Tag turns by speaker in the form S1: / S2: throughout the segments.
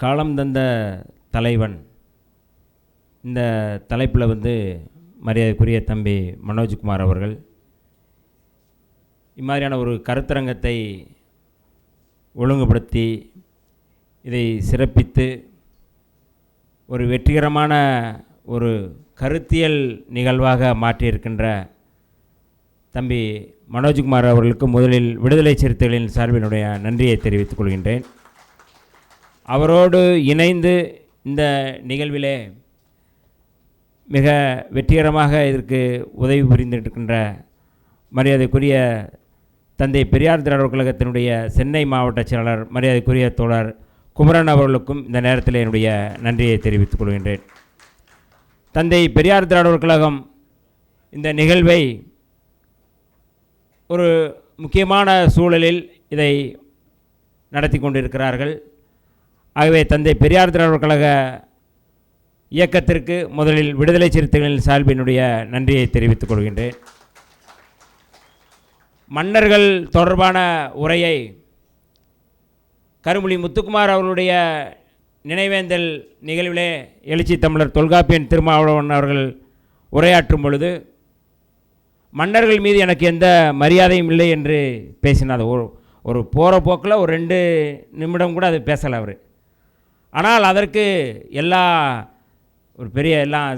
S1: காலம் தந்த தலைவன் இந்த தலைப்பில் மரியாதைக்குரிய தம்பி மனோஜ்குமார் அவர்கள் இம்மாதிரியான ஒரு கருத்தரங்கத்தை ஒழுங்குபடுத்தி இதை சிறப்பித்து ஒரு வெற்றிகரமான ஒரு கருத்தியல் நிகழ்வாக மாற்றியிருக்கின்ற தம்பி மனோஜ்குமார் அவர்களுக்கு முதலில் விடுதலை சிறுத்தைகளின் சார்பினுடைய நன்றியை தெரிவித்துக் கொள்கின்றேன். அவரோடு இணைந்து இந்த நிகழ்விலே மிக வெற்றிகரமாக இதற்கு உதவி புரிந்திருக்கின்ற மரியாதைக்குரிய தந்தை பெரியார் திராவிடர் கழகத்தினுடைய சென்னை மாவட்ட செயலாளர் மரியாதைக்குரிய தோழர் குமரன் அவர்களுக்கும் இந்த நேரத்தில் என்னுடைய நன்றியை தெரிவித்துக் கொள்கின்றேன். தந்தை பெரியார் திராவிடர் கழகம் இந்த நிகழ்வை ஒரு முக்கியமான சூழலில் இதை நடத்தி கொண்டிருக்கிறார்கள். ஆகவே தந்தை பெரியார் திராவிடர் கழக இயக்கத்திற்கு முதலில் விடுதலை சிறுத்தைகளின் சார்பினுடைய நன்றியை தெரிவித்துக் கொள்கின்றேன். மன்னர்கள் தொடர்பான உரையை கருமொழி முத்துக்குமார் அவர்களுடைய நினைவேந்தல் நிகழ்விலே எழுச்சி தமிழர் தொல்காப்பியன் திருமாவளவன் அவர்கள் உரையாற்றும் பொழுது மன்னர்கள் மீது எனக்கு எந்த மரியாதையும் இல்லை என்று பேசினார். ஒரு போகிற போக்கில் ஒரு 2 நிமிடம் கூட அது பேசலை அவர். ஆனால் அதற்கு ஒரு பெரிய எல்லாம்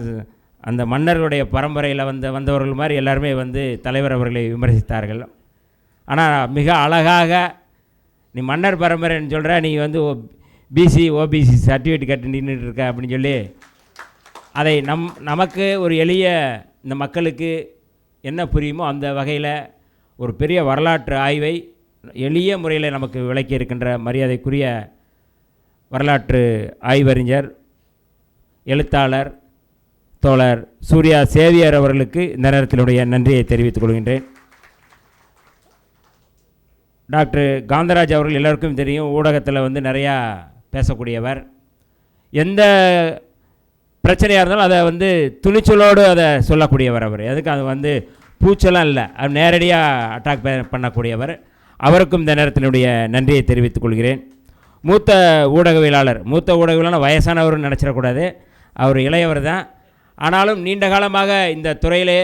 S1: அந்த மன்னர்களுடைய பரம்பரையில் வந்தவர்கள் மாதிரி எல்லாருமே தலைவர் அவர்களை விமர்சித்தார்கள். ஆனால் மிக அழகாக நீ மன்னர் பரம்பரைன்னு சொல்கிற, நீ பிசி ஓபிசி சர்டிஃபிகேட் கட்டி நின்றுட்டு இருக்க அப்படின்னு சொல்லி அதை நமக்கு ஒரு எளிய இந்த மக்களுக்கு என்ன புரியுமோ அந்த வகையில் ஒரு பெரிய வரலாற்று ஆய்வை எளிய முறையில் நமக்கு விளக்கி இருக்கின்ற மரியாதைக்குரிய வரலாற்று ஆய்வறிஞர் எழுத்தாளர் தோழர் சூர்யா சேவியர் அவர்களுக்கு இந்த நேரத்தினுடைய நன்றியை தெரிவித்துக் கொள்கின்றேன். டாக்டர் காந்தராஜ் அவர்கள் எல்லோருக்கும் தெரியும், ஊடகத்தில் நிறையா பேசக்கூடியவர். எந்த பிரச்சனையாக இருந்தாலும் அதை துணிச்சலோடு அதை சொல்லக்கூடியவர். அவர் எதுக்கு அது பூச்செல்லாம் இல்லை, அது நேரடியாக அட்டாக் பண்ணக்கூடியவர். அவருக்கும் இந்த நேரத்தினுடைய நன்றியை தெரிவித்துக் கொள்கிறேன். மூத்த ஊடகவியலாளர் வயசானவர்னு நினச்சிடக்கூடாது, அவர் இளையவர் தான். ஆனாலும் நீண்ட காலமாக இந்த துறையிலே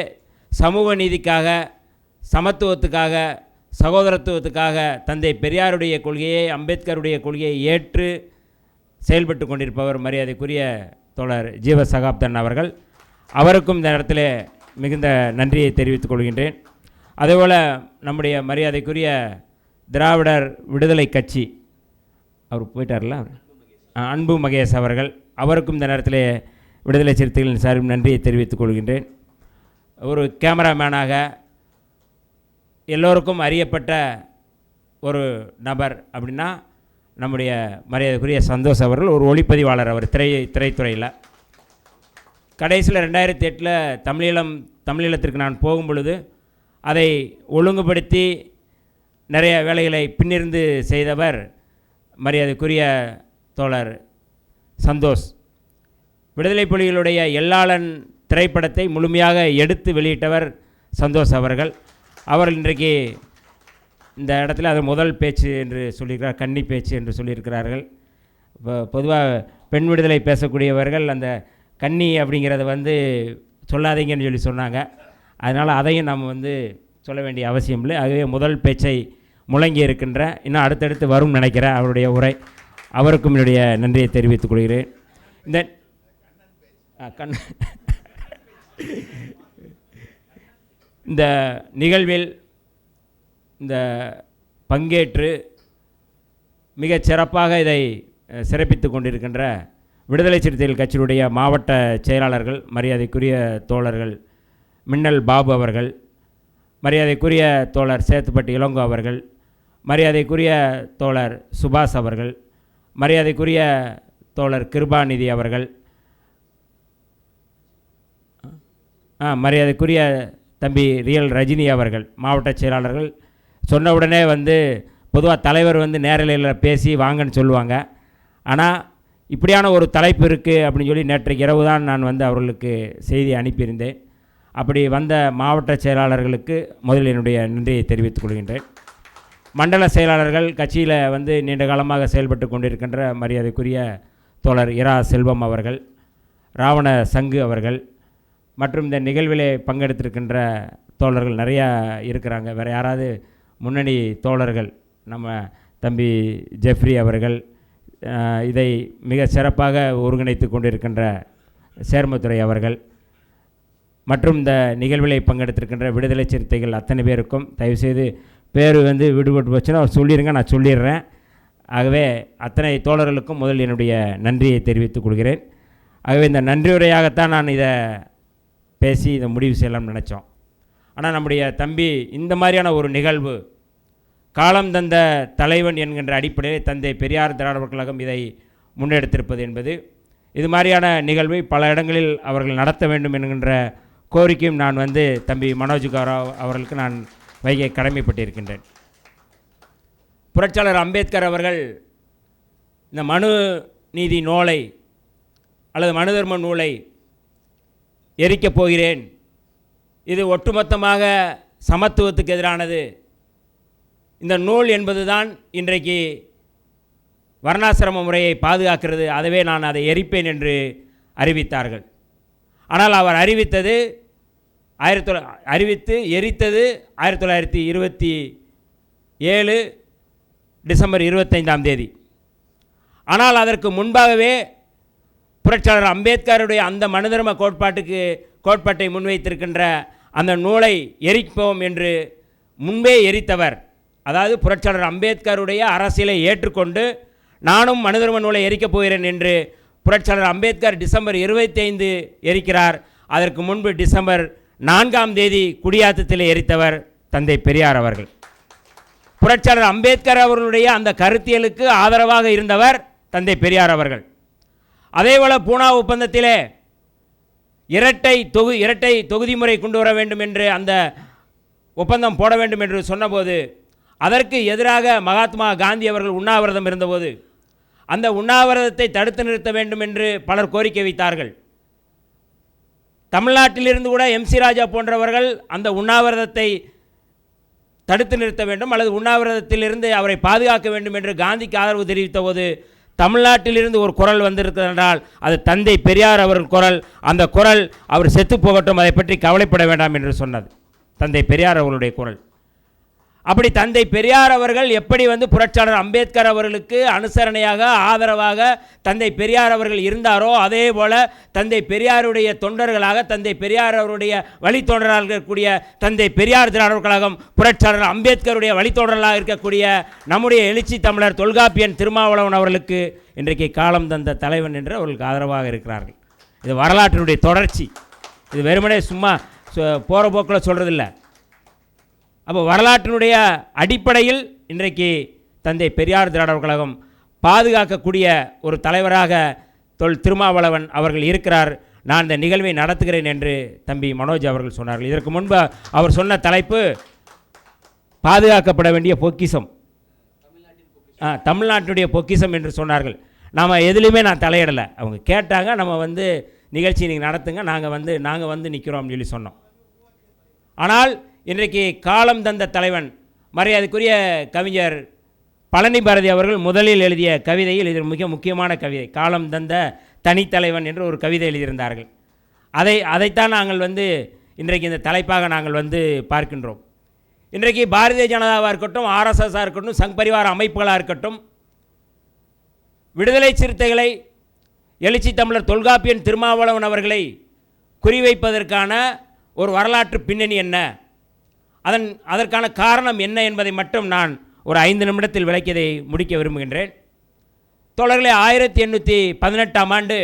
S1: சமூக நீதிக்காக, சமத்துவத்துக்காக, சகோதரத்துவத்துக்காக தந்தை பெரியாருடைய கொள்கையை, அம்பேத்கருடைய கொள்கையை ஏற்று செயல்பட்டு கொண்டிருப்பவர் மரியாதைக்குரிய தோழர் ஜீவ சகாப்தன் அவர்கள். அவருக்கும் இந்த இடத்துல மிகுந்த நன்றியை தெரிவித்துக் கொள்கின்றேன். அதேபோல் நம்முடைய மரியாதைக்குரிய திராவிடர் விடுதலை கட்சி அவர் போயிட்டார்ல, அன்பு மகேஷ் அவர்கள், அவருக்கும் இந்த நேரத்தில் விடுதலை சிறுத்தைகளின் சார்பில் நன்றியை தெரிவித்துக் கொள்கின்றேன். ஒரு கேமராமேனாக எல்லோருக்கும் அறியப்பட்ட ஒரு நபர் அப்படின்னா நம்முடைய மரியாதைக்குரிய சந்தோஷ் அவர்கள். ஒரு ஒளிப்பதிவாளர் அவர் திரைத்துறையில். கடைசியில் 2008 தமிழீழத்திற்கு நான் போகும் பொழுது அதை ஒழுங்குபடுத்தி நிறைய வேலைகளை பின்னிருந்து செய்தவர் மரியாதைக்குரிய தோழர் சந்தோஷ். விடுதலை புலிகளுடைய எல்லாளன் திரைப்படத்தை முழுமையாக எடுத்து வெளியிட்டவர் சந்தோஷ் அவர்கள். அவர் இன்றைக்கு இந்த இடத்துல அது முதல் பேச்சு என்று சொல்லியிருக்கிறார், கன்னி பேச்சு என்று சொல்லியிருக்கிறார்கள். இப்போ பொதுவாக பெண் விடுதலை பேசக்கூடியவர்கள் அந்த கன்னி அப்படிங்கிறத சொல்லாதீங்கன்னு சொன்னாங்க. அதனால் அதையும் நாம் சொல்ல வேண்டிய அவசியம் இல்லை. ஆகவே முதல் பேச்சை முழங்கி இருக்கின்ற, இன்னும் அடுத்தடுத்து வரும் நினைக்கிறேன் அவருடைய உரை. அவருக்கும் என்னுடைய நன்றியை தெரிவித்துக் கொள்கிறேன். இந்த இந்த நிகழ்வில் இந்த பங்கேற்று மிகச் சிறப்பாக இதை சிறப்பித்து கொண்டிருக்கின்ற விடுதலை சிறுத்தைகள் கட்சியினுடைய மாவட்ட செயலாளர்கள் மரியாதைக்குரிய தோழர்கள் மின்னல் பாபு அவர்கள், மரியாதைக்குரிய தோழர் சேத்துப்பட்டி இளங்கோ அவர்கள், மரியாதைக்குரிய தோழர் சுபாஷ் அவர்கள், மரியாதைக்குரிய தோழர் கிருபாநிதி அவர்கள், மரியாதைக்குரிய தம்பி ரியல் ரஜினி அவர்கள் மாவட்ட செயலாளர்கள். சொன்ன உடனே பொதுவாக தலைவர் நேரலையில் பேசி வாங்கன்னு சொல்லுவாங்க. ஆனால் இப்படியான ஒரு தலைப்பு இருக்குது அப்படின்னு சொல்லி நேற்றைக்கு இரவு தான் நான் அவர்களுக்கு செய்தி அனுப்பியிருந்தேன். அப்படி வந்த மாவட்ட செயலாளர்களுக்கு முதலில் என்னுடைய நன்றியை தெரிவித்துக் கொள்கின்றேன். மண்டல செயலாளர்கள், கட்சியில் வந்து நீண்ட காலமாக செயல்பட்டு கொண்டிருக்கின்ற மரியாதைக்குரிய தோழர் இரா செல்வம் அவர்கள், ராவண சங்கு அவர்கள் மற்றும் இந்த நிகழ்விலே பங்கெடுத்திருக்கின்ற தோழர்கள் நிறையா இருக்கிறாங்க. வேறு யாராவது முன்னணி தோழர்கள், நம்ம தம்பி ஜெஃப்ரி அவர்கள், இதை மிக சிறப்பாக ஒருங்கிணைத்து கொண்டிருக்கின்ற சேர்மத்துறை அவர்கள் மற்றும் இந்த நிகழ்விலை பங்கெடுத்திருக்கின்ற விடுதலை சிறுத்தைகள் அத்தனை பேருக்கும் தயவுசெய்து பேர் வந்து விடுபட்டு போச்சுன்னா சொல்லிடுங்க, நான் சொல்லிடுறேன். ஆகவே அத்தனை தோழர்களுக்கும் முதல் என்னுடைய நன்றியை தெரிவித்துக் கொள்கிறேன். ஆகவே இந்த நன்றியுரையாகத்தான் நான் இதை பேசி இதை முடிவு செய்யலாம்னு நினச்சோம். ஆனால் நம்முடைய தம்பி இந்த மாதிரியான ஒரு நிகழ்வு, காலம் தந்த தலைவன் என்கின்ற அடிப்படையில் தந்தை பெரியார் திராவிடர் கழகம் இதை முன்னெடுத்திருப்பது என்பது, இது மாதிரியான நிகழ்வை பல இடங்களில் அவர்கள் நடத்த வேண்டும் என்கின்ற கோரிக்கையும் நான் வந்து தம்பி மனோஜ் கௌரவ் அவர்களுக்கு நான் வைக்க கடமைப்பட்டிருக்கின்றேன். புரட்சியாளர் அம்பேத்கர் அவர்கள் இந்த மனு நீதி நூலை அல்லது மனு தர்ம நூலை எரிக்கப் போகிறேன், இது ஒட்டுமொத்தமாக சமத்துவத்துக்கு எதிரானது, இந்த நூல் என்பது தான் இன்றைக்கு வர்ணாசிரம முறையை பாதுகாக்கிறது, அதுவே நான் அதை எரிப்பேன் என்று அறிவித்தார்கள். ஆனால் அவர் அறிவித்து எரித்தது 1927 டிசம்பர் 25ஆம் தேதி. ஆனால் அதற்கு முன்பாகவே புரட்சியாளர் அம்பேத்கருடைய அந்த மனுதர்ம கோட்பாட்டை முன்வைத்திருக்கின்ற அந்த நூலை எரிப்போம் என்று முன்பே எரித்தவர், அதாவது புரட்சியாளர் அம்பேத்கருடைய அரசியலை ஏற்றுக்கொண்டு நானும் மனுதர்ம நூலை எரிக்கப் போகிறேன் என்று புரட்சியாளர் அம்பேத்கர் டிசம்பர் 25 எரிக்கிறார். அதற்கு முன்பு டிசம்பர் 4ஆம் தேதி குடியாத்தத்தில் எரித்தவர் தந்தை பெரியார் அவர்கள். புரட்சியாளர் அம்பேத்கர் அவர்களுடைய அந்த கருத்தியலுக்கு ஆதரவாக இருந்தவர் தந்தை பெரியார் அவர்கள். அதேபோல் பூனா ஒப்பந்தத்திலே இரட்டை தொகுதி முறை கொண்டு வர வேண்டும் என்று அந்த ஒப்பந்தம் போட வேண்டும் என்று சொன்னபோது அதற்கு எதிராக மகாத்மா காந்தி அவர்கள் உண்ணாவிரதம் இருந்தபோது அந்த உண்ணாவிரதத்தை தடுத்து நிறுத்த வேண்டும் என்று பலர் கோரிக்கை வைத்தார்கள். தமிழ்நாட்டிலிருந்து கூட MC ராஜா போன்றவர்கள் அந்த உண்ணாவிரதத்தை தடுத்து நிறுத்த வேண்டும் அல்லது உண்ணாவிரதத்திலிருந்து அவரை பாதுகாக்க வேண்டும் என்று காந்திக்கு ஆதரவு தெரிவித்த போது தமிழ்நாட்டிலிருந்து ஒரு குரல் வந்திருக்கிறது என்றால் அது தந்தை பெரியார் அவர்கள் குரல். அந்த குரல் அவர் செத்து போகட்டும், அதை பற்றி கவலைப்பட வேண்டாம் என்று சொன்னது தந்தை பெரியார் அவர்களுடைய குரல். அப்படி தந்தை பெரியார் அவர்கள் எப்படி வந்து புரட்சியாளர் அம்பேத்கர் அவர்களுக்கு அனுசரணையாக ஆதரவாக தந்தை பெரியார் அவர்கள் இருந்தாரோ அதே போல தந்தை பெரியாருடைய தொண்டர்களாக தந்தை பெரியார் அவருடைய வழித்தொண்டராக இருக்கக்கூடிய தந்தை பெரியார் திராவிடர் கழகம் புரட்சியாளர் அம்பேத்கருடைய வழித்தொண்டர்களாக இருக்கக்கூடிய நம்முடைய எழுச்சி தமிழர் தொல்காப்பியன் திருமாவளவன் அவர்களுக்கு இன்றைக்கு காலம் தந்த தலைவன் என்று அவர்களுக்கு ஆதரவாக இருக்கிறார்கள். இது வரலாற்றினுடைய தொடர்ச்சி. இது வெறுமனே சும்மா போகிற போக்கில் சொல்கிறதில்லை. அப்போ வரலாற்றினுடைய அடிப்படையில் இன்றைக்கு தந்தை பெரியார் திராவிடர் கழகம் பாதுகாக்கக்கூடிய ஒரு தலைவராக திருமாவளவன் அவர்கள் இருக்கிறார். நான் இந்த நிகழ்வை நடத்துகிறேன் என்று தம்பி மனோஜ் அவர்கள் சொன்னார்கள். இதற்கு முன்பு அவர் சொன்ன தலைப்பு பாதுகாக்கப்பட வேண்டிய பொக்கிஷம், தமிழ்நாட்டுடைய பொக்கிஷம் என்று சொன்னார்கள். நாம் எதுலேயுமே நான் தலையிடலை. அவங்க கேட்டாங்க, நம்ம வந்து நிகழ்ச்சி நீங்கள் நடத்துங்க, நாங்கள் வந்து நிற்கிறோம்னு சொல்லி சொன்னோம். ஆனால் இன்றைக்கு காலம் தந்த தலைவன் மரியாதைக்குரிய கவிஞர் பழனி பாரதி அவர்கள் முதலில் எழுதிய கவிதையில் இது மிக முக்கியமான கவிதை, காலம் தந்த தனித்தலைவன் என்று ஒரு கவிதை எழுதியிருந்தார்கள். அதைத்தான் நாங்கள் வந்து இன்றைக்கு இந்த தலைப்பாக நாங்கள் வந்து பார்க்கின்றோம். இன்றைக்கு பாரதிய ஜனதாவாக இருக்கட்டும், RSSஆக இருக்கட்டும், சங் பரிவார அமைப்புகளாக இருக்கட்டும், விடுதலை சிறுத்தைகளை, எழுச்சி தமிழர் தொல்காப்பியன் திருமாவளவன் அவர்களை குறிவைப்பதற்கான ஒரு வரலாற்று பின்னணி என்ன, அதற்கான காரணம் என்ன என்பதை மட்டும் நான் ஒரு 5 நிமிடத்தில் விளக்கியதை முடிக்க விரும்புகின்றேன். தோழர்களே, 1818ஆம் ஆண்டு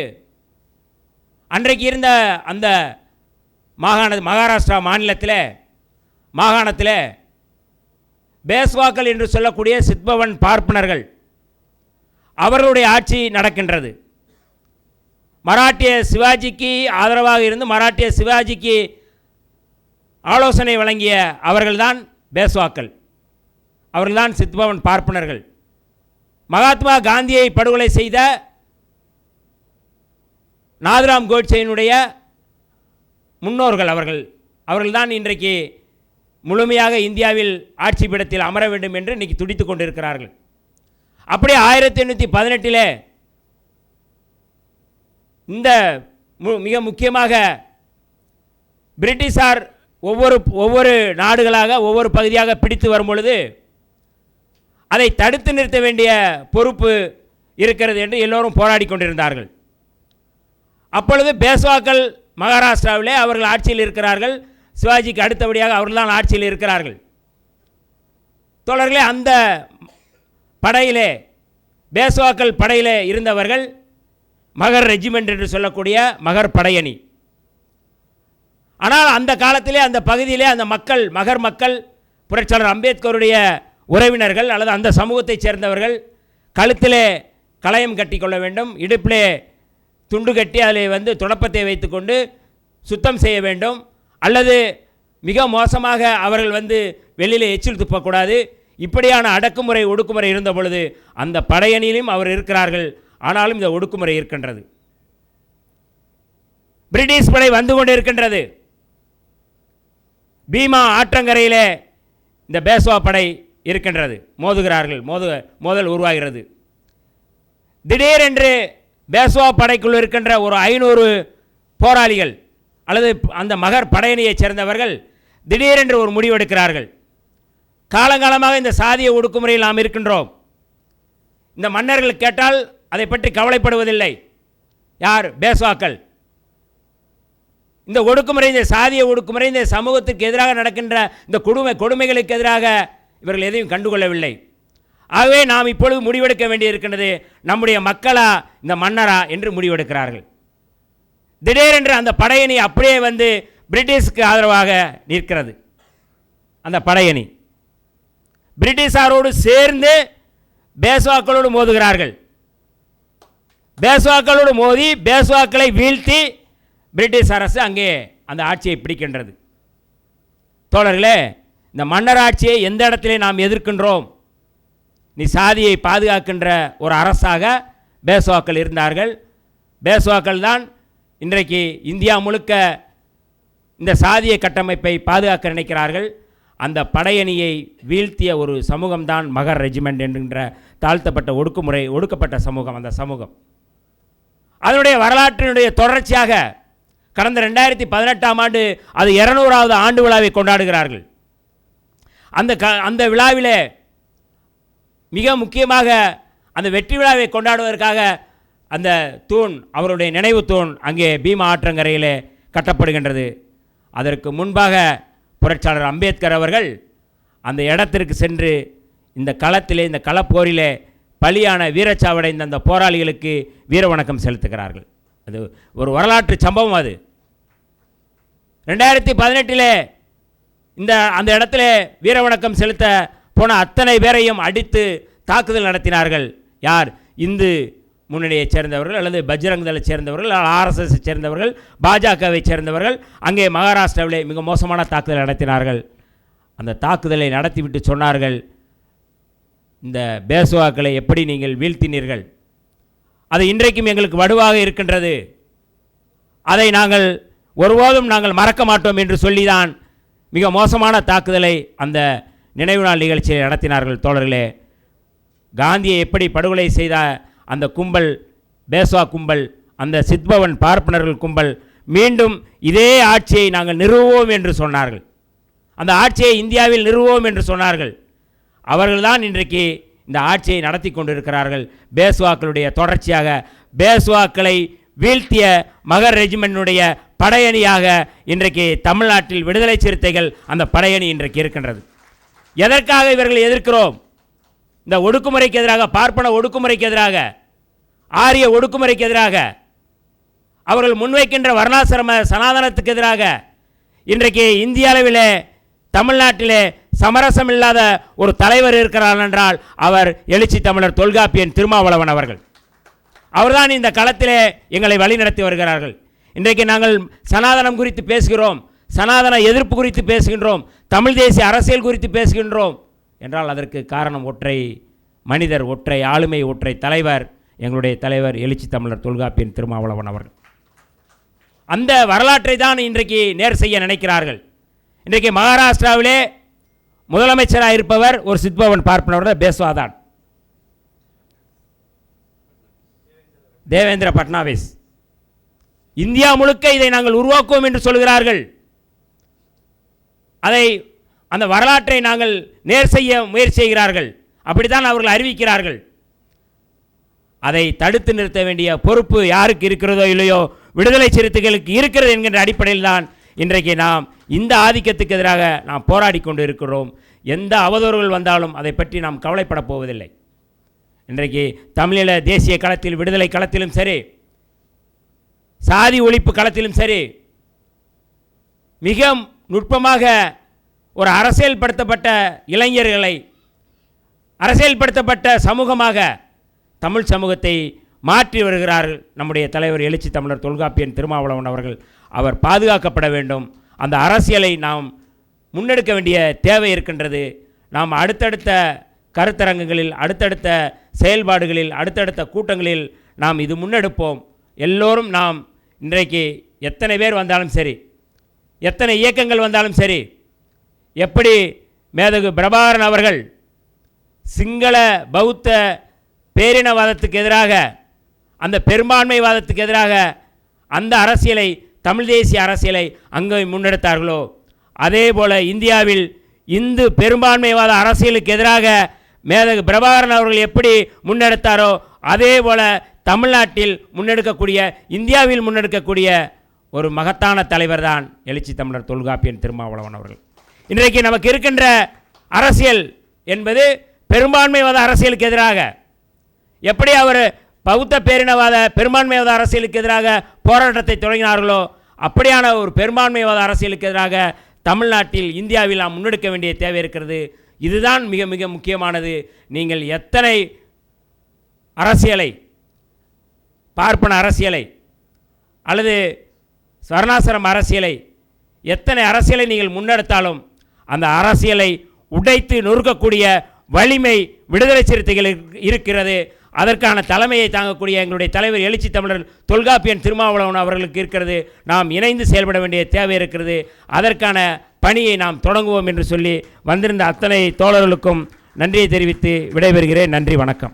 S1: அன்றைக்கு இருந்த அந்த மகாராஷ்டிரா மாகாணத்தில் பேஸ்வாக்கள் என்று சொல்லக்கூடிய சித்பவன் பார்ப்பனர்கள் அவர்களுடைய ஆட்சி நடக்கின்றது. மராட்டிய சிவாஜிக்கு ஆதரவாக இருந்து மராட்டிய சிவாஜிக்கு ஆலோசனை வழங்கிய அவர்கள்தான் பேஸ்வாக்கள், அவர்கள்தான் சித்பவன் பார்ப்பனர்கள். மகாத்மா காந்தியை படுகொலை செய்த நாதுராம் கோட்சேயினுடைய முன்னோர்கள் அவர்கள்தான் இன்றைக்கு முழுமையாக இந்தியாவில் ஆட்சி பீடத்தில் அமர வேண்டும் என்று இன்றைக்கி துடித்து கொண்டிருக்கிறார்கள். அப்படியே 1818 இந்த மிக முக்கியமாக பிரிட்டிஷார் ஒவ்வொரு நாடுகளாக ஒவ்வொரு பகுதியாக பிடித்து வரும் பொழுது அதை தடுத்து நிறுத்த வேண்டிய பொறுப்பு இருக்கிறது என்று எல்லோரும் போராடி கொண்டிருந்தார்கள். அப்பொழுது பேஷ்வாக்கள் மகாராஷ்டிராவிலே அவர்கள் ஆட்சியில் இருக்கிறார்கள். சிவாஜிக்கு அடுத்தபடியாக அவர்கள்தான் ஆட்சியில் இருக்கிறார்கள். தோழர்களே, அந்த படையிலே பேஷ்வாக்கள் படையிலே இருந்தவர்கள் மகர் ரெஜிமெண்ட் என்று சொல்லக்கூடிய மகர் படையணி. ஆனால் அந்த காலத்திலே அந்த பகுதியிலே அந்த மக்கள் மகர் மக்கள் புரட்சியாளர் அம்பேத்கருடைய உறவினர்கள் அல்லது அந்த சமூகத்தைச் சேர்ந்தவர்கள் கழுத்திலே களையம் கட்டி கொள்ள வேண்டும், இடுப்பிலே துண்டு கட்டி அதில் துடப்பத்தை வைத்துக்கொண்டு சுத்தம் செய்ய வேண்டும், அல்லது மிக மோசமாக அவர்கள் வெளியில் எச்சில் துப்பக்கூடாது. இப்படியான அடக்குமுறை ஒடுக்குமுறை இருந்த பொழுது அந்த படையணியிலும் அவர் இருக்கிறார்கள். ஆனாலும் இந்த ஒடுக்குமுறை இருக்கின்றது. பிரிட்டிஷ் படை வந்து கொண்டு இருக்கின்றது. பீமா ஆற்றங்கரையிலே இந்த பேஷ்வா படை இருக்கின்றது. மோதுகிறார்கள், மோதல் உருவாகிறது. திடீரென்று பேஷ்வா படைக்குள் இருக்கின்ற ஒரு 500 போராளிகள் அல்லது அந்த மகர் படையணியைச் சேர்ந்தவர்கள் திடீரென்று ஒரு முடிவெடுக்கிறார்கள். காலங்காலமாக இந்த சாதிய ஒடுக்குமுறையில் நாம் இருக்கின்றோம். இந்த மன்னர்கள் கேட்டால் அதை பற்றி கவலைப்படுவதில்லை. யார்? பேஷ்வாக்கள். இந்த ஒடுக்குமுறை, இந்த சாதிய ஒடுக்குமுறை, இந்த சமூகத்திற்கு எதிராக நடக்கின்ற இந்த கொடுமைகளுக்கு எதிராக இவர்கள் எதையும் கண்டுகொள்ளவில்லை. ஆகவே நாம் இப்பொழுது முடிவெடுக்க வேண்டியிருக்கின்றது, நம்முடைய மக்களா இந்த மன்னரா என்று முடிவெடுக்கிறார்கள். திடீரென்று அந்த படையணி அப்படியே பிரிட்டிஷுக்கு ஆதரவாக நிற்கிறது. அந்த படையணி பிரிட்டிஷாரோடு சேர்ந்து பேஷ்வாக்களோடு மோதுகிறார்கள். பேஷ்வாக்களோடு மோதி பேஷ்வாக்களை வீழ்த்தி பிரிட்டிஷ் அரசு அங்கே அந்த ஆட்சியை பிடிக்கின்றது. தோழர்களே, இந்த மன்னர் ஆட்சியை எந்த இடத்திலே நாம் எதிர்க்கின்றோம்? நீ சாதியை பாதுகாக்கின்ற ஒரு அரசாக பேஷ்வாக்கள் இருந்தார்கள். பேஷ்வாக்கள் தான் இன்றைக்கு இந்தியா முழுக்க இந்த சாதிய கட்டமைப்பை பாதுகாக்க நினைக்கிறார்கள். அந்த படையணியை வீழ்த்திய ஒரு சமூகம்தான் மகர் ரெஜிமெண்ட் என்கின்ற தாழ்த்தப்பட்ட ஒடுக்கப்பட்ட சமூகம். அந்த சமூகம் அதனுடைய வரலாற்றினுடைய தொடர்ச்சியாக கடந்த 2018ஆம் ஆண்டு அது 200வது ஆண்டு விழாவை கொண்டாடுகிறார்கள். அந்த விழாவிலே மிக முக்கியமாக அந்த வெற்றி விழாவை கொண்டாடுவதற்காக அந்த தூண், அவருடைய நினைவு தூண் அங்கே பீமா ஆற்றங்கரையிலே கட்டப்படுகின்றது. அதற்கு முன்பாக புரட்சியாளர் அம்பேத்கர் அவர்கள் அந்த இடத்திற்கு சென்று இந்த களத்திலே, இந்த களப்போரிலே பலியான வீரச்சாவடைந்த அந்த போராளிகளுக்கு வீர வணக்கம் செலுத்துகிறார்கள். அது ஒரு வரலாற்று சம்பவம். அது 2018 அந்த இடத்துல வீர வணக்கம் செலுத்த போன அத்தனை பேரையும் அடித்து தாக்குதல் நடத்தினார்கள். யார்? இந்து முன்னணியைச் சேர்ந்தவர்கள் அல்லது பஜ்ரங் தளை சேர்ந்தவர்கள், ஆர்எஸ்எஸ் சேர்ந்தவர்கள், பாஜகவை சேர்ந்தவர்கள் அங்கே மகாராஷ்டிராவிலே மிக மோசமான தாக்குதல் நடத்தினார்கள். அந்த தாக்குதலை நடத்திவிட்டு சொன்னார்கள், இந்த பேஷ்வாக்களை எப்படி நீங்கள் வீழ்த்தினீர்கள்? அது இன்றைக்கும் எங்களுக்கு வடுவாக இருக்கின்றது. அதை ஒருபோதும் நாங்கள் மறக்க மாட்டோம் என்று சொல்லிதான் மிக மோசமான தாக்குதலை அந்த நினைவு நாள் நிகழ்ச்சியை நடத்தினார்கள். தோழர்களே, காந்தியை எப்படி படுகொலை செய்த அந்த கும்பல், பேஷ்வா கும்பல், அந்த சித்பவன் பார்ப்பனர்கள் கும்பல் மீண்டும் இதே ஆட்சியை நாங்கள் நிறுவுவோம் என்று சொன்னார்கள். அந்த ஆட்சியை இந்தியாவில் நிறுவுவோம் என்று சொன்னார்கள். அவர்கள்தான் இன்றைக்கு இந்த ஆட்சியை நடத்தி கொண்டிருக்கிறார்கள். பேஷ்வாக்களுடைய தொடர்ச்சியாக பேஷ்வாக்களை வீழ்த்திய மகர் ரெஜிமென்டினுடைய படையணியாக இன்றைக்கு தமிழ்நாட்டில் விடுதலை சிறுத்தைகள் அந்த படையணி இன்றைக்கு இருக்கின்றது. எதற்காக இவர்கள் எதிர்க்கிறோம்? இந்த ஒடுக்குமுறைக்கு எதிராக, பார்ப்பன ஒடுக்குமுறைக்கு எதிராக, ஆரிய ஒடுக்குமுறைக்கு எதிராக, அவர்கள் முன்வைக்கின்ற வர்ணாசிரம சனாதனத்துக்கு எதிராக இன்றைக்கு இந்திய அளவிலே தமிழ்நாட்டிலே சமரசம் இல்லாத ஒரு தலைவர் இருக்கிறார் என்றால் அவர் எழுச்சி தமிழர் தொல்காப்பியன் திருமாவளவன் அவர்கள். அவர்தான் இந்த களத்திலே எங்களை வழிநடத்தி வருகிறார்கள். இன்றைக்கு நாங்கள் சனாதனம் குறித்து பேசுகிறோம், சனாதன எதிர்ப்பு குறித்து பேசுகின்றோம், தமிழ் தேசிய அரசியல் குறித்து பேசுகின்றோம் என்றால் அதற்கு காரணம் ஒற்றை மனிதர், ஒற்றை ஆளுமை, ஒற்றை தலைவர், எங்களுடைய தலைவர் எழுச்சி தமிழர் தொல்காப்பியன் திருமாவளவன் அவர்கள். அந்த வரலாற்றை தான் இன்றைக்கு நேர் செய்ய நினைக்கிறார்கள். இன்றைக்கு மகாராஷ்டிராவிலே முதலமைச்சராக இருப்பவர் ஒரு சித்பவன் பார்ப்பனவர் பேஸ்வாதான், தேவேந்திர பட்னாவிஸ். இந்தியா முழுக்க இதை நாங்கள் உருவாக்குவோம் என்று சொல்கிறார்கள். அந்த வரலாற்றை நாங்கள் நேர் செய்ய முயற்சி செய்கிறார்கள். அப்படித்தான் அவர்கள் அறிவிக்கிறார்கள். அதை தடுத்து நிறுத்த வேண்டிய பொறுப்பு யாருக்கு இருக்கிறதோ இல்லையோ விடுதலை சிறுத்தைகளுக்கு இருக்கிறது என்கின்ற அடிப்படையில் தான் இன்றைக்கு நாம் இந்த ஆதிக்கத்துக்கு எதிராக நாம் போராடி கொண்டு இருக்கிறோம். எந்த அவதூறுகள் வந்தாலும் அதை பற்றி நாம் கவலைப்பட போவதில்லை. இன்றைக்கு தமிழீழ தேசிய களத்தில், விடுதலை களத்திலும் சரி, சாதி ஒழிப்பு களத்திலும் சரி, மிக நுட்பமாக ஒரு அரசியல்படுத்தப்பட்ட இளைஞர்களை, அரசியல்படுத்தப்பட்ட சமூகமாக தமிழ் சமூகத்தை மாற்றி வருகிறார்கள் நம்முடைய தலைவர் எழுச்சி தமிழர் தொல்காப்பியன் திருமாவளவன் அவர்கள். அவர் பாதுகாக்கப்பட வேண்டும். அந்த அரசியலை நாம் முன்னெடுக்க வேண்டிய தேவை இருக்கின்றது. நாம் அடுத்தடுத்த கருத்தரங்குகளில், அடுத்தடுத்த செயல்பாடுகளில், அடுத்தடுத்த கூட்டங்களில் நாம் இது முன்னெடுப்போம். எல்லோரும் நாம் இன்றைக்கு எத்தனை பேர் வந்தாலும் சரி, எத்தனை இயக்கங்கள் வந்தாலும் சரி, எப்படி மேதகு பிரபாகரன் அவர்கள் சிங்கள பௌத்த பேரினவாதத்துக்கு எதிராக, அந்த பெரும்பான்மைவாதத்துக்கு எதிராக அந்த அரசியலை, தமிழ் தேசிய அரசியலை அங்கே முன்னெடுத்தார்களோ, அதே போல் இந்தியாவில் இந்து பெரும்பான்மைவாத அரசியலுக்கு எதிராக மேதகு பிரபாகரன் அவர்கள் எப்படி முன்னெடுத்தாரோ அதே போல் தமிழ்நாட்டில் முன்னெடுக்கக்கூடிய, இந்தியாவில் முன்னெடுக்கக்கூடிய ஒரு மகத்தான தலைவர் தான் எழுச்சி தமிழர் தொல்காப்பியன் திருமாவளவன் அவர்கள். இன்றைக்கு நமக்கு இருக்கின்ற அரசியல் என்பது பெரும்பான்மைவாத அரசியலுக்கு எதிராக, எப்படி அவர் பௌத்த பேரினவாத பெரும்பான்மைவாத அரசியலுக்கு எதிராக போராட்டத்தை தொடங்கினார்களோ அப்படியான ஒரு பெரும்பான்மைவாத அரசியலுக்கு எதிராக தமிழ்நாட்டில், இந்தியாவில் நாம் முன்னெடுக்க வேண்டிய தேவை இருக்கிறது. இதுதான் மிக மிக முக்கியமானது. நீங்கள் எத்தனை அரசியலை, பார்ப்பன அரசியலை அல்லது ஸ்வர்ணாசிரம அரசியலை, எத்தனை அரசியலை நீங்கள் முன்னெடுத்தாலும் அந்த அரசியலை உடைத்து நொறுக்கக்கூடிய வலிமை விடுதலை சிறுத்தைகளுக்கு இருக்கிறது. அதற்கான தலைமையை தாங்கக்கூடிய எங்களுடைய தலைவர் எழுச்சி தமிழர் தொல்காப்பியன் திருமாவளவன் அவர்களுக்கு இருக்கிறது. நாம் இணைந்து செயல்பட வேண்டிய தேவை இருக்கிறது. அதற்கான பணியை நாம் தொடங்குவோம் என்று சொல்லி வந்திருந்த அத்தனை தோழர்களுக்கும் நன்றியை தெரிவித்து விடைபெறுகிறேன். நன்றி, வணக்கம்.